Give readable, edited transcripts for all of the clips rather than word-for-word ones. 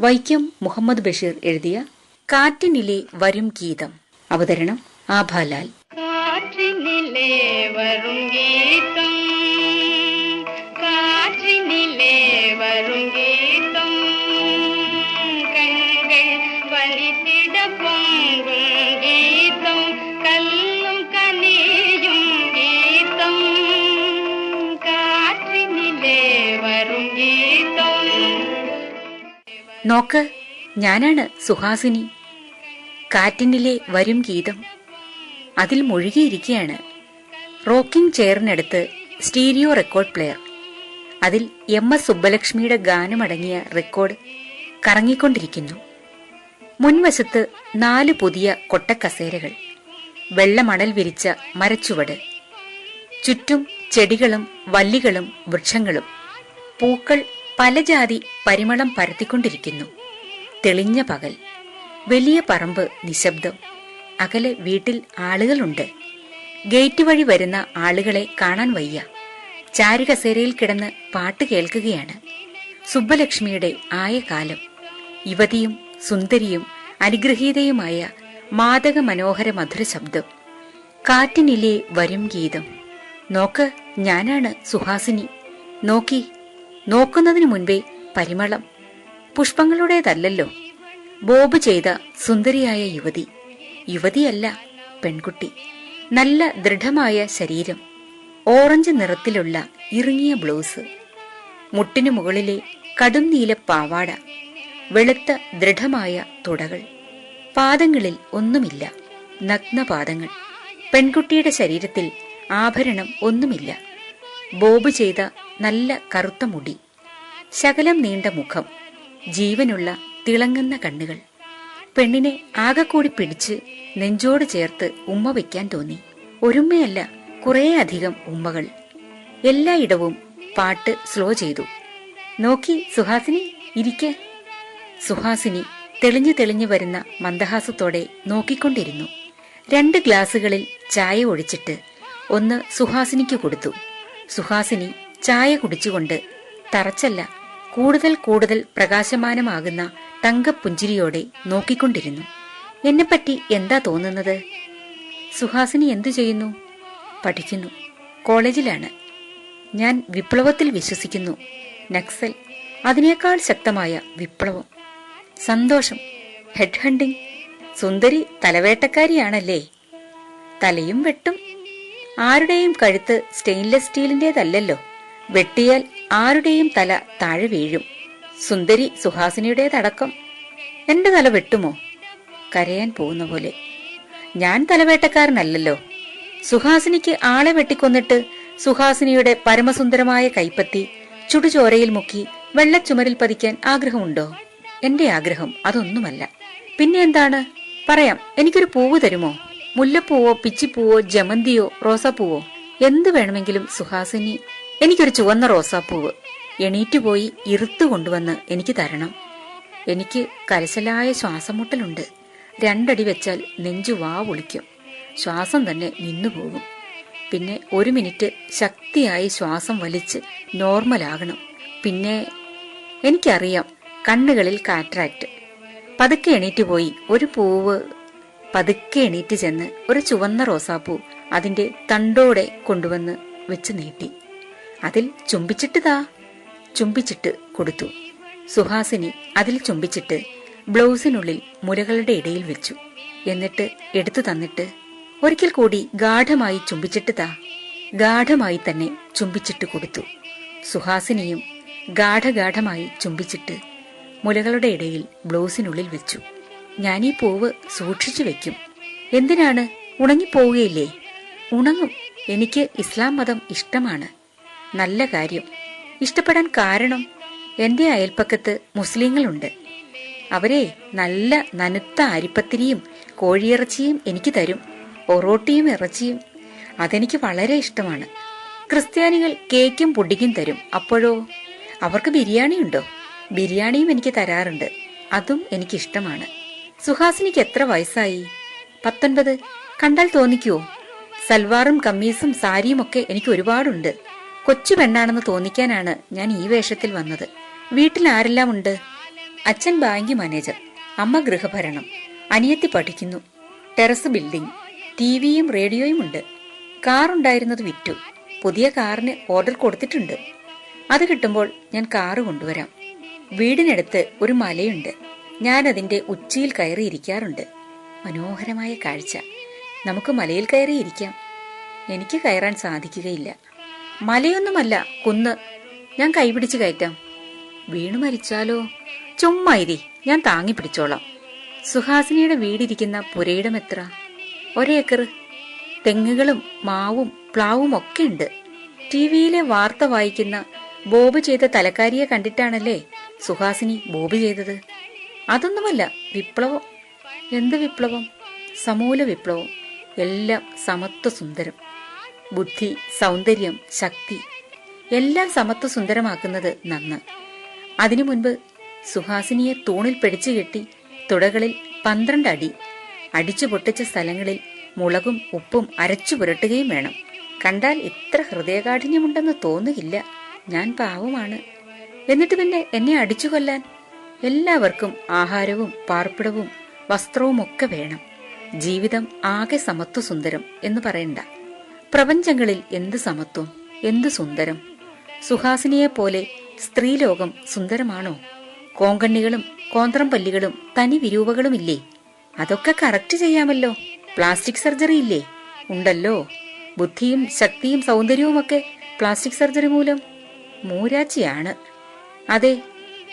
വൈക്കം മുഹമ്മദ് ബഷീർ എഴുതിയ കാറ്റിനിലെ വരും ഗീതം. അവതരണം ആഭാലാൽ. കാറ്റിനിലെ വരും ഗീതം, കാറ്റിനിലെ വരും ഗീതം, കൺകൾ വലിത്തിട പൊങ്കും ഗീതം, കല്ലും കനിയും ഗീതം, കാറ്റിനിലെ വരും ഗീതം. നോക്ക്, ഞാനാണ് സുഹാസിനി. കാറ്റിനിലെ വരും ഗീതം അതിൽ മുഴുകിയിരിക്കുകയാണ്. റോക്കിംഗ് ചെയറിനടുത്ത് സ്റ്റീരിയോ റെക്കോർഡ് പ്ലെയർ. അതിൽ MS സുബ്ബലക്ഷ്മിയുടെ ഗാനമടങ്ങിയ റെക്കോർഡ് കറങ്ങിക്കൊണ്ടിരിക്കുന്നു. മുൻവശത്ത് 4 പുതിയ കൊട്ടക്കസേരകൾ, വെള്ളമണൽ വിരിച്ച മരച്ചുവട്, ചുറ്റും ചെടികളും വല്ലികളും വൃക്ഷങ്ങളും. പൂക്കൾ പല ജാതി പരിമളം പരത്തിക്കൊണ്ടിരിക്കുന്നു. തെളിഞ്ഞ പകൽ, വലിയ പറമ്പ് നിശബ്ദം. അകലെ വീട്ടിൽ ആളുകളുണ്ട്. ഗേറ്റ് വഴി വരുന്ന ആളുകളെ കാണാൻ വയ്യ. ചാരുകസേരയിൽ കിടന്ന് പാട്ട് കേൾക്കുകയാണ്. സുബ്ബലക്ഷ്മിയുടെ ആയ കാലം. യുവതിയും സുന്ദരിയും അനുഗ്രഹീതയുമായ മാദക മനോഹര മധുര ശബ്ദം. കാറ്റിനിലെ വരും ഗീതം. നോക്ക്, ഞാനാണ് സുഹാസിനി. നോക്കി, നോക്കുന്നതിനു മുൻപേ പരിമളം. പുഷ്പങ്ങളുടേതല്ലോ. ബോബ് ചെയ്ത സുന്ദരിയായ യുവതി. യുവതിയല്ല, പെൺകുട്ടി. നല്ല ദൃഢമായ ശരീരം, ഓറഞ്ച് നിറത്തിലുള്ള ഇറുങ്ങിയ ബ്ലൗസ്, മുട്ടിനു മുകളിലെ കടും നീല പാവാട, വെളുത്ത ദൃഢമായ തുടകൾ. പാദങ്ങളിൽ ഒന്നുമില്ല, നഗ്നപാദങ്ങൾ. പെൺകുട്ടിയുടെ ശരീരത്തിൽ ആഭരണം ഒന്നുമില്ല. ബോബ് ചെയ്ത നല്ല കറുത്ത മുടി, ശകലം നീണ്ട മുഖം, ജീവനുള്ള തിളങ്ങുന്ന കണ്ണുകൾ. പെണ്ണിനെ ആകെക്കൂടി പിടിച്ച് നെഞ്ചോട് ചേർത്ത് ഉമ്മ വയ്ക്കാൻ തോന്നി. ഒരുമ്മയല്ല, കുറേ അധികം ഉമ്മകൾ. എല്ലായിടവും പാട്ട് സ്ലോ ചെയ്തു. നോക്കി സുഹാസിനി, ഇരിക്കെ. സുഹാസിനി തെളിഞ്ഞു തെളിഞ്ഞു വരുന്ന മന്ദഹാസത്തോടെ നോക്കിക്കൊണ്ടിരുന്നു. 2 ഗ്ലാസുകളിൽ ചായ ഒഴിച്ചിട്ട് ഒന്ന് സുഹാസിനിക്ക് കൊടുത്തു. സുഹാസിനി ചായ കുടിച്ചുകൊണ്ട് തറച്ചല്ല, കൂടുതൽ കൂടുതൽ പ്രകാശമാനമാകുന്ന തങ്കപ്പുഞ്ചിരിയോടെ നോക്കിക്കൊണ്ടിരുന്നു. എന്നെപ്പറ്റി എന്താ തോന്നുന്നത്? സുഹാസിനി എന്തു ചെയ്യുന്നു? പഠിക്കുന്നു. കോളേജിലാണ്. ഞാൻ വിപ്ലവത്തിൽ വിശ്വസിക്കുന്നു. നക്സൽ, അതിനേക്കാൾ ശക്തമായ വിപ്ലവം. സന്തോഷം. Head hunting. സുന്ദരി തലവേട്ടക്കാരിയാണല്ലേ? തലയും വെട്ടും. ആരുടെയും കഴുത്ത് സ്റ്റെയിൻലെസ് സ്റ്റീലിന്റേതല്ലല്ലോ. വെട്ടിയാൽ ആരുടെയും തല താഴെ വീഴും. സുന്ദരി സുഹാസിനിയുടേതടക്കം. എന്റെ തല വെട്ടുമോ? കരയാൻ പോകുന്ന പോലെ. ഞാൻ തലവേട്ടക്കാരനല്ലല്ലോ. സുഹാസിനിക്ക് ആളെ വെട്ടിക്കൊന്നിട്ട് സുഹാസിനിയുടെ പരമസുന്ദരമായ കൈപ്പത്തി ചുടുചോരയിൽ മുക്കി വെള്ളച്ചുമരിൽ പതിക്കാൻ ആഗ്രഹമുണ്ടോ? എന്റെ ആഗ്രഹം അതൊന്നുമല്ല. പിന്നെ എന്താണ്? പറയാം. എനിക്കൊരു പൂവ് തരുമോ? മുല്ലപ്പൂവോ പിച്ചിപ്പൂവോ ജമന്തിയോ റോസാപ്പൂവോ? എന്ത് വേണമെങ്കിലും സുഹാസിനി. എനിക്കൊരു ചുവന്ന റോസാപ്പൂവ്. എണീറ്റുപോയി ഇറുത്തു കൊണ്ടുവന്ന് എനിക്ക് തരണം. എനിക്ക് കലശലായ ശ്വാസമുട്ടലുണ്ട്. 2 അടി വെച്ചാൽ നെഞ്ചു വാ പൊളിക്കും. ശ്വാസം തന്നെ നിന്നുപോകും. പിന്നെ 1 മിനിറ്റ് ശക്തിയായി ശ്വാസം വലിച്ച് നോർമലാകണം. പിന്നെ എനിക്കറിയാം, കണ്ണുകളിൽ കാറ്ററാക്ട്. പതുക്കെ എണീറ്റുപോയി ഒരു പൂവ്. പതുക്കെ എണീറ്റ് ചെന്ന് ഒരു ചുവന്ന റോസാപ്പൂ അതിന്റെ തണ്ടോടെ കൊണ്ടുവന്ന് വെച്ച് നീട്ടി. അതിൽ ചുംബിച്ചിട്ട് ചുംബിച്ചിട്ട് കൊടുത്തു. സുഹാസിനി അതിൽ ചുംബിച്ചിട്ട് ബ്ലൗസിനുള്ളിൽ മുലകളുടെ ഇടയിൽ വെച്ചു. എന്നിട്ട് എടുത്തു തന്നിട്ട് ഒരിക്കൽ കൂടി ഗാഠമായി ചുംബിച്ചിട്ട് ഗാഠമായി തന്നെ ചുംബിച്ചിട്ട് കൊടുത്തു. സുഹാസിനിയും ഗാഠഗാഠമായി ചുംബിച്ചിട്ട് മുലകളുടെ ഇടയിൽ ബ്ലൗസിനുള്ളിൽ വെച്ചു. ഞാനീ പൂവ് സൂക്ഷിച്ചു വെക്കും. എന്തിനാണ്? ഉണങ്ങിപ്പോവുകയില്ലേ? ഉണങ്ങും. എനിക്ക് ഇസ്ലാം മതം ഇഷ്ടമാണ്. നല്ല കാര്യം. ഇഷ്ടപ്പെടാൻ കാരണം? എന്റെ അയൽപ്പക്കത്ത് മുസ്ലിങ്ങളുണ്ട്. അവരെ നല്ല നനുത്ത അരിപ്പത്തിരിയും കോഴിയിറച്ചിയും എനിക്ക് തരും. ഒറോട്ടിയും ഇറച്ചിയും. അതെനിക്ക് വളരെ ഇഷ്ടമാണ്. ക്രിസ്ത്യാനികൾ കേക്കും പുഡിങ്ങും തരും. അപ്പോഴോ? അവർക്ക് ബിരിയാണി ഉണ്ടോ? ബിരിയാണിയും എനിക്ക് തരാറുണ്ട്. അതും എനിക്കിഷ്ടമാണ്. സുഹാസിനിക്ക് എത്ര വയസ്സായി? 19. കണ്ടാൽ തോന്നിക്കുവോ? സൽവാറും കമ്മീസും സാരിയും ഒക്കെ എനിക്ക് ഒരുപാടുണ്ട്. കൊച്ചു പെണ്ണാണെന്ന് തോന്നിക്കാനാണ് ഞാൻ ഈ വേഷത്തിൽ വന്നത്. വീട്ടിൽ ആരെല്ലാം ഉണ്ട്? അച്ഛൻ ബാങ്ക് മാനേജർ, അമ്മ ഗൃഹഭരണം, അനിയത്തി പഠിക്കുന്നു, ടെറസ് ബിൽഡിംഗ്, ടിവിയും റേഡിയോയും ഉണ്ട്. കാറുണ്ടായിരുന്നത് വിറ്റു, പുതിയ കാറിന് ഓർഡർ കൊടുത്തിട്ടുണ്ട്. അത് കിട്ടുമ്പോൾ ഞാൻ കാറ് കൊണ്ടുവരാം. വീടിനടുത്ത് ഒരു മലയുണ്ട്, ഞാൻ അതിന്റെ ഉച്ചിയിൽ കയറിയിരിക്കാറുണ്ട്. മനോഹരമായ കാഴ്ച. നമുക്ക് മലയിൽ കയറിയിരിക്കാം. എനിക്ക് കയറാൻ സാധിക്കുകയില്ല. മലയൊന്നുമല്ല, കുന്ന്. ഞാൻ കൈപിടിച്ച് കയറ്റാം. വീണു മരിച്ചാലോ? ചുമ്മായിരി, ഞാൻ താങ്ങി പിടിച്ചോളാം. സുഹാസിനിയുടെ വീടിരിക്കുന്ന പുരയിടം എത്ര? 1 ഏക്കർ. തെങ്ങുകളും മാവും പ്ലാവും ഒക്കെ ഉണ്ട്. ടിവിയിലെ വാർത്ത വായിക്കുന്ന ബോബ് ചെയ്ത തലക്കാരിയെ കണ്ടിട്ടാണല്ലേ സുഹാസിനി ബോബ് ചെയ്തത്? അതൊന്നുമല്ല, വിപ്ലവം. എന്ത് വിപ്ലവം? സമൂല വിപ്ലവം. എല്ലാം സമത്വ സുന്ദരം. ബുദ്ധി, സൗന്ദര്യം, ശക്തി എല്ലാം സമത്വ സുന്ദരമാക്കുന്നത് നന്ന്. അതിനു മുൻപ് സുഹാസിനിയെ തൂണിൽ പിടിച്ചു കെട്ടി തുടകളിൽ 12 അടി അടിച്ചു പൊട്ടിച്ച സ്ഥലങ്ങളിൽ മുളകും ഉപ്പും അരച്ചു പുരട്ടുകയും വേണം. കണ്ടാൽ ഇത്ര ഹൃദയകാഠിന്യമുണ്ടെന്ന് തോന്നുകില്ല. ഞാൻ പാവമാണ്. എന്നിട്ട് പിന്നെ എന്നെ അടിച്ചു കൊല്ലാൻ? എല്ലാവർക്കും ആഹാരവും പാർപ്പിടവും വസ്ത്രവും ഒക്കെ വേണം. ജീവിതം ആകെ സമത്വ സുന്ദരം എന്ന് പറയണ്ട. പ്രപഞ്ചങ്ങളിൽ എന്ത് സമത്വം, എന്ത് സുന്ദരം! സുഹാസിനിയെപ്പോലെ സ്ത്രീലോകം സുന്ദരമാണോ? കോങ്കണ്ണികളും കോന്ത്രം പല്ലികളും തനി വിരൂപകളുമില്ലേ? അതൊക്കെ കറക്റ്റ് ചെയ്യാമല്ലോ. പ്ലാസ്റ്റിക് സർജറി ഇല്ലേ? ഉണ്ടല്ലോ. ബുദ്ധിയും ശക്തിയും സൗന്ദര്യവുമൊക്കെ പ്ലാസ്റ്റിക് സർജറി മൂലം. മൂരാച്ചിയാണ്. അതെ,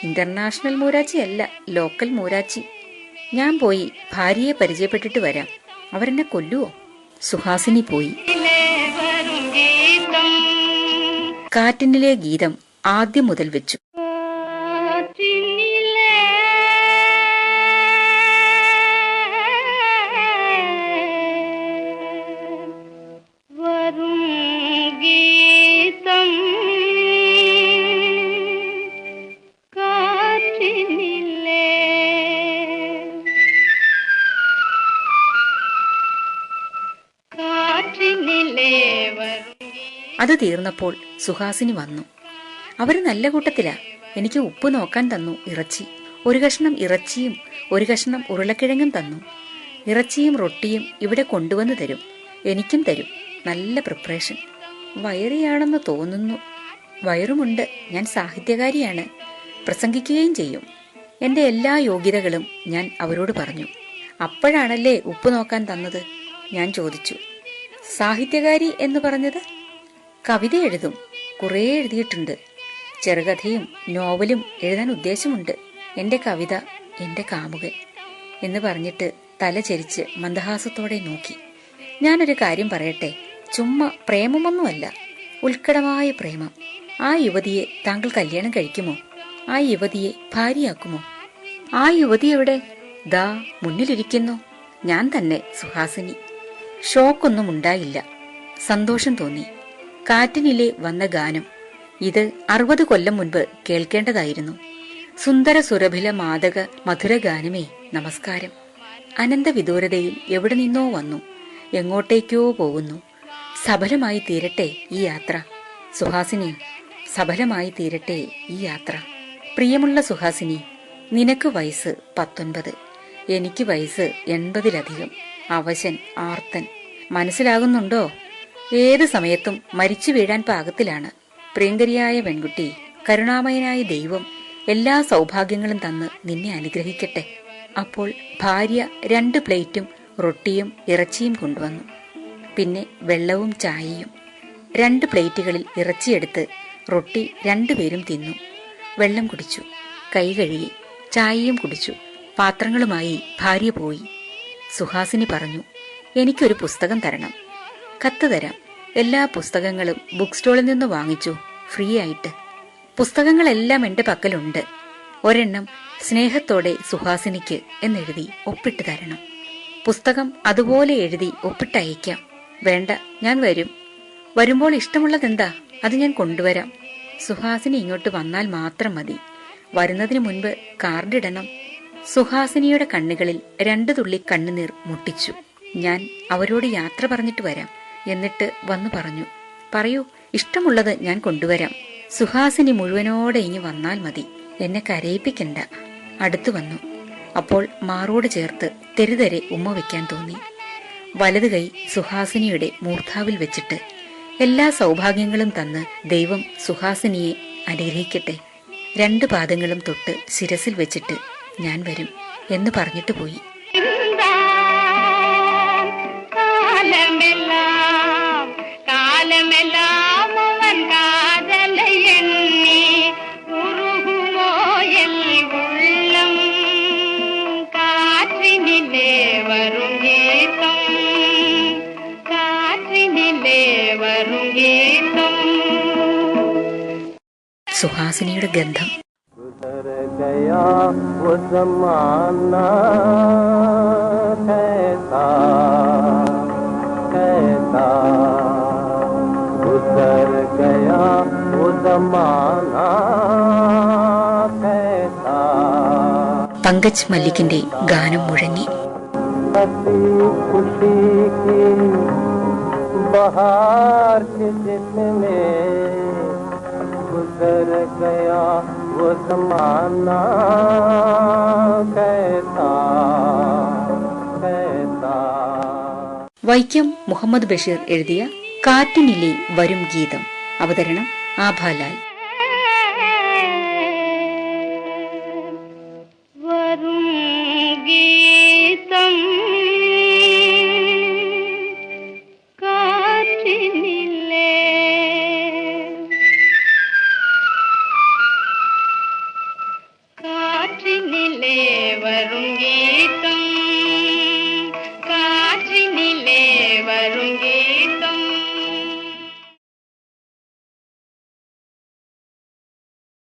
ഇന്റർനാഷണൽ മൂരാച്ചിയല്ല, ലോക്കൽ മൂരാച്ചി. ഞാൻ പോയി ഭാര്യയെ പരിചയപ്പെട്ടിട്ട് വരാം. അവരെന്നെ കൊല്ലുവോ? സുഹാസിനി പോയി. കാറ്റിനിലെ ഗീതം ആദ്യം മുതൽ വെച്ചു. അത് തീർന്നപ്പോൾ സുഹാസിനി വന്നു. അവര് നല്ല കൂട്ടത്തിലാ. എനിക്ക് ഉപ്പ് നോക്കാൻ തന്നു, ഇറച്ചി. 1 കഷ്ണം ഇറച്ചിയും 1 കഷ്ണം ഉരുളക്കിഴങ്ങും തന്നു. ഇറച്ചിയും റൊട്ടിയും ഇവിടെ കൊണ്ടുവന്ന് തരും, എനിക്കും തരും. നല്ല പ്രിപ്പറേഷൻ. വയറിയാണെന്ന് തോന്നുന്നു. വയറുമുണ്ട്. ഞാൻ സാഹിത്യകാരിയാണ്, പ്രസംഗിക്കുകയും ചെയ്യും. എന്റെ എല്ലാ യോഗ്യതകളും ഞാൻ അവരോട് പറഞ്ഞു. അപ്പോഴാണല്ലേ ഉപ്പ് നോക്കാൻ തന്നത്? ഞാൻ ചോദിച്ചു. സാഹിത്യകാരി എന്ന് പറഞ്ഞത്? കവിത എഴുതും, കുറേ എഴുതിയിട്ടുണ്ട്. ചെറുകഥയും നോവലും എഴുതാൻ ഉദ്ദേശമുണ്ട്. എന്റെ കവിത എന്റെ കാമുകൻ എന്ന് പറഞ്ഞിട്ട് തല ചരിച്ച് മന്ദഹാസത്തോടെ നോക്കി. ഞാനൊരു കാര്യം പറയട്ടെ. ചുമ്മാ പ്രേമമൊന്നുമല്ല, ഉത്കടമായ പ്രേമം. ആ യുവതിയെ താങ്കൾ കല്യാണം കഴിക്കുമോ? ആ യുവതിയെ ഭാര്യയാക്കുമോ? ആ യുവതി എവിടെ? ദാ മുന്നിലിരിക്കുന്നു. ഞാൻ തന്നെ, സുഹാസിനി. ഷോക്കൊന്നും ഉണ്ടായില്ല. സന്തോഷം തോന്നി. കാറ്റിനിലെ വന്ന ഗാനം ഇത് 60 കൊല്ലം മുൻപ് കേൾക്കേണ്ടതായിരുന്നു. സുന്ദര സുരഭില മാദക മധുര ഗാനമേ, നമസ്കാരം. അനന്തവിദൂരതയിൽ എവിടെ നിന്നോ വന്നു, എങ്ങോട്ടേക്കോ പോകുന്നു. സഫലമായി തീരട്ടെ ഈ യാത്ര. സുഹാസിനി, സഫലമായി തീരട്ടെ ഈ യാത്ര. പ്രിയമുള്ള സുഹാസിനി, നിനക്ക് വയസ്സ് 19, എനിക്ക് വയസ്സ് 80-ലധികം. അവശൻ, ആർത്തൻ. മനസ്സിലാകുന്നുണ്ടോ? ഏത് സമയത്തും മരിച്ചു വീഴാൻ പാകത്തിലാണ്. പ്രിയങ്കരിയായ പെൺകുട്ടി, കരുണാമയനായ ദൈവം എല്ലാ സൗഭാഗ്യങ്ങളും തന്ന് നിന്നെ അനുഗ്രഹിക്കട്ടെ. അപ്പോൾ ഭാര്യ 2 പ്ലേറ്റും റൊട്ടിയും ഇറച്ചിയും കൊണ്ടുവന്നു. പിന്നെ വെള്ളവും ചായയും. 2 പ്ലേറ്റുകളിൽ ഇറച്ചിയെടുത്ത് റൊട്ടി 2 പേരും തിന്നു. വെള്ളം കുടിച്ചു, കൈ കഴുകി, ചായയും കുടിച്ചു. പാത്രങ്ങളുമായി ഭാര്യ പോയി. സുഹാസിനി പറഞ്ഞു, എനിക്കൊരു പുസ്തകം തരണം. കത്ത് തരാം. എല്ലാ പുസ്തകങ്ങളും ബുക്ക് സ്റ്റോളിൽ നിന്ന് വാങ്ങിച്ചു, ഫ്രീ ആയിട്ട്. പുസ്തകങ്ങളെല്ലാം എന്റെ പക്കലുണ്ട്. ഒരെണ്ണം സ്നേഹത്തോടെ സുഹാസിനിക്ക് എന്നെഴുതി ഒപ്പിട്ട് തരണം. പുസ്തകം അതുപോലെ എഴുതി ഒപ്പിട്ടയക്കാം. വേണ്ട, ഞാൻ വരും. വരുമ്പോൾ ഇഷ്ടമുള്ളതെന്താ അത് ഞാൻ കൊണ്ടുവരാം. സുഹാസിനി ഇങ്ങോട്ട് വന്നാൽ മാത്രം മതി. വരുന്നതിന് മുൻപ് കാർഡിടണം. സുഹാസിനിയുടെ കണ്ണുകളിൽ 2 തുള്ളി കണ്ണുനീർ മുട്ടിച്ചു. ഞാൻ അവരോട് യാത്ര പറഞ്ഞിട്ട് വരാം. എന്നിട്ട് വന്നു പറഞ്ഞു, പറയൂ, ഇഷ്ടമുള്ളത് ഞാൻ കൊണ്ടുവരാം. സുഹാസിനി മുഴുവനോടെ ഇനി വന്നാൽ മതി. എന്നെ കരയിപ്പിക്കണ്ട. അടുത്തു വന്നു. അപ്പോൾ മാറോട് ചേർത്ത് തെരുതെരെ ഉമ്മ വയ്ക്കാൻ തോന്നി. വലതു കൈ സുഹാസിനിയുടെ മൂർധാവിൽ വെച്ചിട്ട്, എല്ലാ സൗഭാഗ്യങ്ങളും തന്ന് ദൈവം സുഹാസിനിയെ അനുഗ്രഹിക്കട്ടെ, 2 പാദങ്ങളും തൊട്ട് ശിരസിൽ വെച്ചിട്ട് ഞാൻ വരും എന്ന് പറഞ്ഞിട്ട് പോയി. സുഹാസിനിയുടെ ഗന്ധം. പങ്കജ് മല്ലിക്കിന്റെ ഗാനം മുഴങ്ങി. बहार के जिसमें गुजर गया वो ज़माना कैसा कैसा. വൈക്കം മുഹമ്മദ് ബഷീർ എഴുതിയ കാറ്റിനിലെ വരും ഗീതം. അവതരണം ആഭാലാൽ.